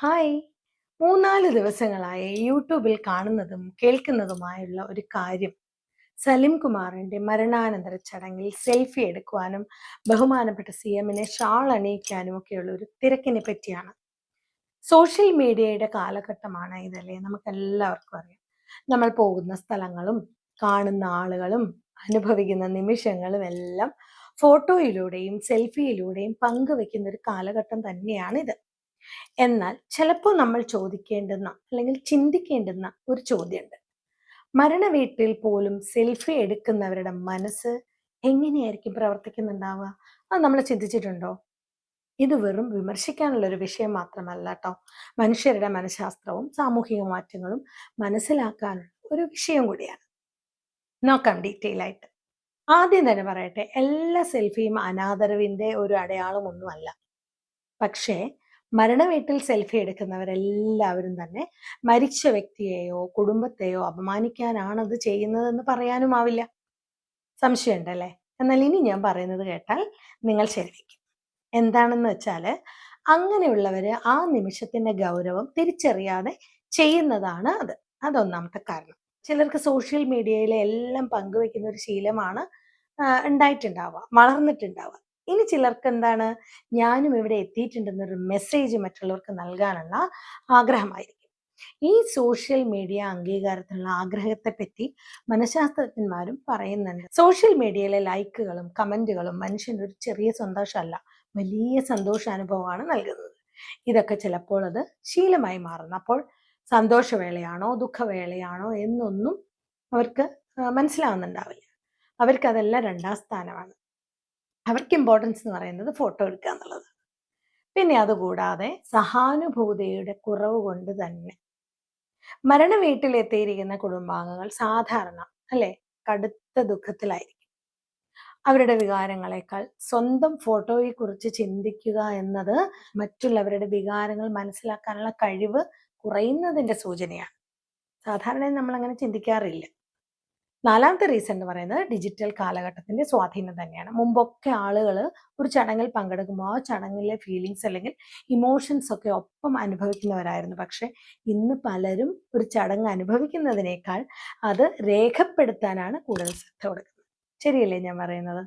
Hi! 3-4 ദിവസങ്ങളായി യൂട്യൂബിൽ കാണുന്നതും കേൾക്കുന്നതുമായുള്ള ഒരു കാര്യം സലിം കുമാറിന്റെ മരണാനന്തര ചടങ്ങിൽ സെൽഫി എടുക്കുവാനും ബഹുമാനപ്പെട്ട സിഎമ്മിനെ ഷാൾ അണിയിക്കാനും ഒക്കെയുള്ള ഒരു തിരക്കിനെ പറ്റിയാണ്. സോഷ്യൽ മീഡിയയുടെ കാലഘട്ടമാണ് ഇതല്ലേ, നമുക്കെല്ലാവർക്കും അറിയാം. നമ്മൾ പോകുന്ന സ്ഥലങ്ങളും കാണുന്ന ആളുകളും അനുഭവിക്കുന്ന നിമിഷങ്ങളും എല്ലാം ഫോട്ടോയിലൂടെയും സെൽഫിയിലൂടെയും പങ്കുവെക്കുന്ന ഒരു കാലഘട്ടം തന്നെയാണിത്. എന്നാൽ ചിലപ്പോൾ നമ്മൾ ചോദിക്കേണ്ടുന്ന അല്ലെങ്കിൽ ചിന്തിക്കേണ്ടുന്ന ഒരു ചോദ്യമുണ്ട്. മരണവീട്ടിൽ പോലും സെൽഫി എടുക്കുന്നവരുടെ മനസ്സ് എങ്ങനെയായിരിക്കും പ്രവർത്തിക്കുന്നുണ്ടാവുക? അത് നമ്മൾ ചിന്തിച്ചിട്ടുണ്ടോ? ഇത് വെറും വിമർശിക്കാനുള്ള ഒരു വിഷയം മാത്രമല്ല കേട്ടോ. മനുഷ്യരുടെ മനഃശാസ്ത്രവും സാമൂഹിക മാറ്റങ്ങളും മനസ്സിലാക്കാനുള്ള ഒരു വിഷയം കൂടിയാണ്. നോക്കാം ഡീറ്റെയിൽ ആയിട്ട്. ആദ്യം തന്നെ പറയട്ടെ, എല്ലാ സെൽഫിയും അനാദരവിന്റെ ഒരു അടയാളമൊന്നുമല്ല. പക്ഷേ മരണവീട്ടിൽ സെൽഫി എടുക്കുന്നവരെല്ലാവരും തന്നെ മരിച്ച വ്യക്തിയെയോ കുടുംബത്തെയോ അപമാനിക്കാനാണ് അത് ചെയ്യുന്നതെന്ന് പറയാനുമാവില്ല. സംശയമുണ്ടല്ലേ? എന്നാൽ ഇനി ഞാൻ പറയുന്നത് കേട്ടാൽ നിങ്ങൾ ശരിവയ്ക്കും. എന്താണെന്ന് വെച്ചാല്, അങ്ങനെയുള്ളവര് ആ നിമിഷത്തിന്റെ ഗൗരവം തിരിച്ചറിയാതെ ചെയ്യുന്നതാണ് അത്. അതൊന്നാമത്തെ കാരണം. ചിലർക്ക് സോഷ്യൽ മീഡിയയിലെ എല്ലാം പങ്കുവെക്കുന്ന ഒരു ശീലമാണ് ഉണ്ടായിട്ടുണ്ടാവുക, വളർന്നിട്ടുണ്ടാവുക. ഇനി ചിലർക്ക് എന്താണ്, ഞാനും ഇവിടെ എത്തിയിട്ടുണ്ടെന്നൊരു മെസ്സേജ് മറ്റുള്ളവർക്ക് നൽകാനുള്ള ആഗ്രഹമായിരിക്കും. ഈ സോഷ്യൽ മീഡിയ അംഗീകാരത്തിനുള്ള ആഗ്രഹത്തെ പറ്റി മനഃശാസ്ത്രജ്ഞന്മാരും പറയുന്നുണ്ട്. സോഷ്യൽ മീഡിയയിലെ ലൈക്കുകളും കമന്റുകളും മനുഷ്യന് ഒരു ചെറിയ സന്തോഷമല്ല, വലിയ സന്തോഷാനുഭവമാണ് നൽകുന്നത്. ഇതൊക്കെ ചിലപ്പോൾ അത് ശീലമായി മാറുന്നു. അപ്പോൾ സന്തോഷവേളയാണോ ദുഃഖവേളയാണോ എന്നൊന്നും അവർക്ക് മനസ്സിലാവുന്നുണ്ടാവില്ല. അവർക്ക് അതെല്ലാം രണ്ടാം സ്ഥാനമാണ്. അവർക്ക് ഇമ്പോർട്ടൻസ് എന്ന് പറയുന്നത് ഫോട്ടോ എടുക്കുക എന്നുള്ളത്. പിന്നെ അതുകൂടാതെ സഹാനുഭൂതിയുടെ കുറവ് കൊണ്ട് തന്നെ മരണവീട്ടിലെത്തിയിരിക്കുന്ന കുടുംബാംഗങ്ങൾ സാധാരണ അല്ലെ കടുത്ത ദുഃഖത്തിലായിരിക്കും. അവരുടെ വികാരങ്ങളെക്കാൾ സ്വന്തം ഫോട്ടോയെ കുറിച്ച് ചിന്തിക്കുക എന്നത് മറ്റുള്ളവരുടെ വികാരങ്ങൾ മനസ്സിലാക്കാനുള്ള കഴിവ് കുറയുന്നതിന്റെ സൂചനയാണ്. സാധാരണ നമ്മൾ അങ്ങനെ ചിന്തിക്കാറില്ല. നാലാമത്തെ റീസൺ എന്ന് പറയുന്നത് ഡിജിറ്റൽ കാലഘട്ടത്തിന്റെ സ്വാധീനം തന്നെയാണ്. മുമ്പൊക്കെ ആളുകൾ ഒരു ചടങ്ങിൽ പങ്കെടുക്കുമ്പോൾ ആ ചടങ്ങിലെ ഫീലിങ്സ് അല്ലെങ്കിൽ ഇമോഷൻസ് ഒക്കെ ഒപ്പം അനുഭവിക്കുന്നവരായിരുന്നു. പക്ഷെ ഇന്ന് പലരും ഒരു ചടങ്ങ് അനുഭവിക്കുന്നതിനേക്കാൾ അത് രേഖപ്പെടുത്താനാണ് കൂടുതൽ ശ്രദ്ധ കൊടുക്കുന്നത്. ശരിയല്ലേ ഞാൻ പറയുന്നത്?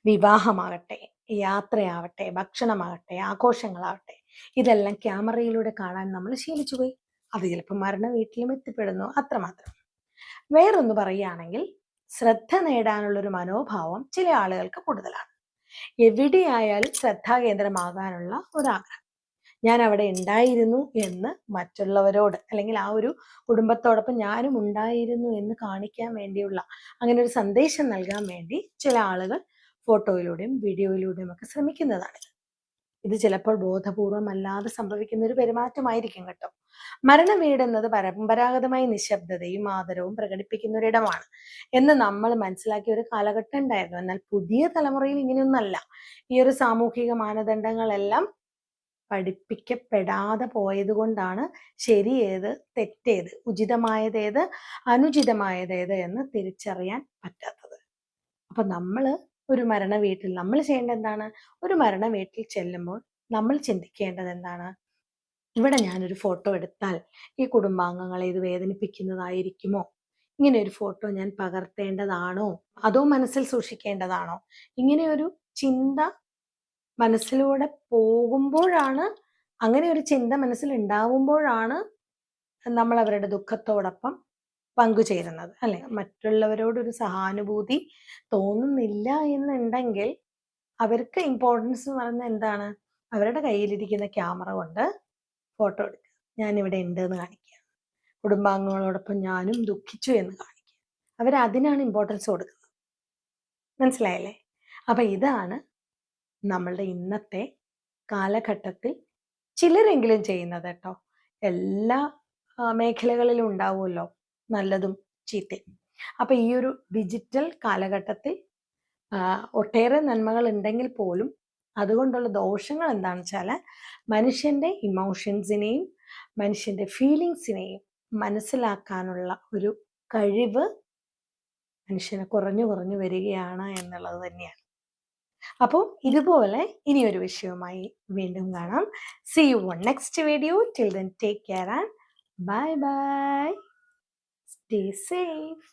വിവാഹമാകട്ടെ, യാത്രയാവട്ടെ, ഭക്ഷണമാകട്ടെ, ആഘോഷങ്ങളാവട്ടെ, ഇതെല്ലാം ക്യാമറയിലൂടെ കാണാൻ നമ്മൾ ശീലിച്ചുപോയി. അത് ചിലപ്പോൾ മരണ വീട്ടിലും എത്തിപ്പെടുന്നു, അത്രമാത്രം. വേറൊന്ന് പറയുകയാണെങ്കിൽ, ശ്രദ്ധ നേടാനുള്ളൊരു മനോഭാവം ചില ആളുകൾക്ക് കൂടുതലാണ്. എവിടെയായാലും ശ്രദ്ധാകേന്ദ്രമാകാനുള്ള ഒരാഗ്രഹം. ഞാൻ അവിടെ ഉണ്ടായിരുന്നു എന്ന് മറ്റുള്ളവരോട് അല്ലെങ്കിൽ ആ ഒരു കുടുംബത്തോടൊപ്പം ഞാനും ഉണ്ടായിരുന്നു എന്ന് കാണിക്കാൻ വേണ്ടിയുള്ള അങ്ങനെ ഒരു സന്ദേശം നൽകാൻ വേണ്ടി ചില ആളുകൾ ഫോട്ടോയിലൂടെയും വീഡിയോയിലൂടെയും ഒക്കെ ശ്രമിക്കുന്നതാണ്. ഇത് ചിലപ്പോൾ ബോധപൂർവമല്ലാതെ സംഭവിക്കുന്ന ഒരു പെരുമാറ്റമായിരിക്കും കേട്ടോ. മരണവീട് എന്നത് പരമ്പരാഗതമായി നിശബ്ദതയും ആദരവും പ്രകടിപ്പിക്കുന്ന ഒരിടമാണ് എന്ന് നമ്മൾ മനസ്സിലാക്കിയ ഒരു കാലഘട്ടം ഉണ്ടായിരുന്നു. എന്നാൽ പുതിയ തലമുറയിൽ ഇങ്ങനെയൊന്നല്ല. ഈ ഒരു സാമൂഹിക മാനദണ്ഡങ്ങളെല്ലാം പഠിപ്പിക്കപ്പെടാതെ പോയത് കൊണ്ടാണ് ശരിയേത് തെറ്റേത്, ഉചിതമായതേത് അനുചിതമായതേത് എന്ന് തിരിച്ചറിയാൻ പറ്റാത്തത്. അപ്പൊ ഒരു മരണ വീട്ടിൽ നമ്മൾ ചെയ്യേണ്ടത് എന്താണ്? ഒരു മരണ വീട്ടിൽ ചെല്ലുമ്പോൾ നമ്മൾ ചിന്തിക്കേണ്ടത് എന്താണ്? ഇവിടെ ഞാനൊരു ഫോട്ടോ എടുത്താൽ ഈ കുടുംബാംഗങ്ങളെ ഇത് വേദനിപ്പിക്കുന്നതായിരിക്കുമോ? ഇങ്ങനെ ഒരു ഫോട്ടോ ഞാൻ പകർത്തേണ്ടതാണോ അതോ മനസ്സിൽ സൂക്ഷിക്കേണ്ടതാണോ? ഇങ്ങനെ ഒരു ചിന്ത മനസ്സിലൂടെ പോകുമ്പോഴാണ്, അങ്ങനെ ഒരു ചിന്ത മനസ്സിൽ ഉണ്ടാവുമ്പോഴാണ് നമ്മൾ അവരുടെ ദുഃഖത്തോടൊപ്പം പങ്കുചേരുന്നത് അല്ലെ. മറ്റുള്ളവരോടൊരു സഹാനുഭൂതി തോന്നുന്നില്ല എന്നുണ്ടെങ്കിൽ അവർക്ക് ഇമ്പോർട്ടൻസ് എന്ന് പറയുന്നത് എന്താണ്? അവരുടെ കയ്യിലിരിക്കുന്ന ക്യാമറ കൊണ്ട് ഫോട്ടോ എടുക്കുക, ഞാനിവിടെ ഉണ്ട് എന്ന് കാണിക്കുക, കുടുംബാംഗങ്ങളോടൊപ്പം ഞാനും ദുഃഖിച്ചു എന്ന് കാണിക്കുക. അവരതിനാണ് ഇമ്പോർട്ടൻസ് കൊടുക്കുന്നത്. മനസ്സിലായല്ലേ? അപ്പൊ ഇതാണ് നമ്മളുടെ ഇന്നത്തെ കാലഘട്ടത്തിൽ ചിലരെങ്കിലും ചെയ്യുന്നത് കേട്ടോ. എല്ലാ മേഖലകളിലും ഉണ്ടാവുമല്ലോ നല്ലതും ചീത്തയും. അപ്പൊ ഈ ഒരു ഡിജിറ്റൽ കാലഘട്ടത്തിൽ ഒട്ടേറെ നന്മകൾ ഉണ്ടെങ്കിൽ പോലും അതുകൊണ്ടുള്ള ദോഷങ്ങൾ എന്താണെന്ന് വെച്ചാൽ, മനുഷ്യന്റെ ഇമോഷൻസിനെയും മനുഷ്യന്റെ ഫീലിങ്സിനെയും മനസ്സിലാക്കാനുള്ള ഒരു കഴിവ് മനുഷ്യന് കുറഞ്ഞു കുറഞ്ഞു വരികയാണ് എന്നുള്ളത് തന്നെയാണ്. അപ്പോൾ ഇതുപോലെ ഇനിയൊരു വിഷയവുമായി വീണ്ടും കാണാം. See you on next video. Till then, take care and bye bye. Stay safe.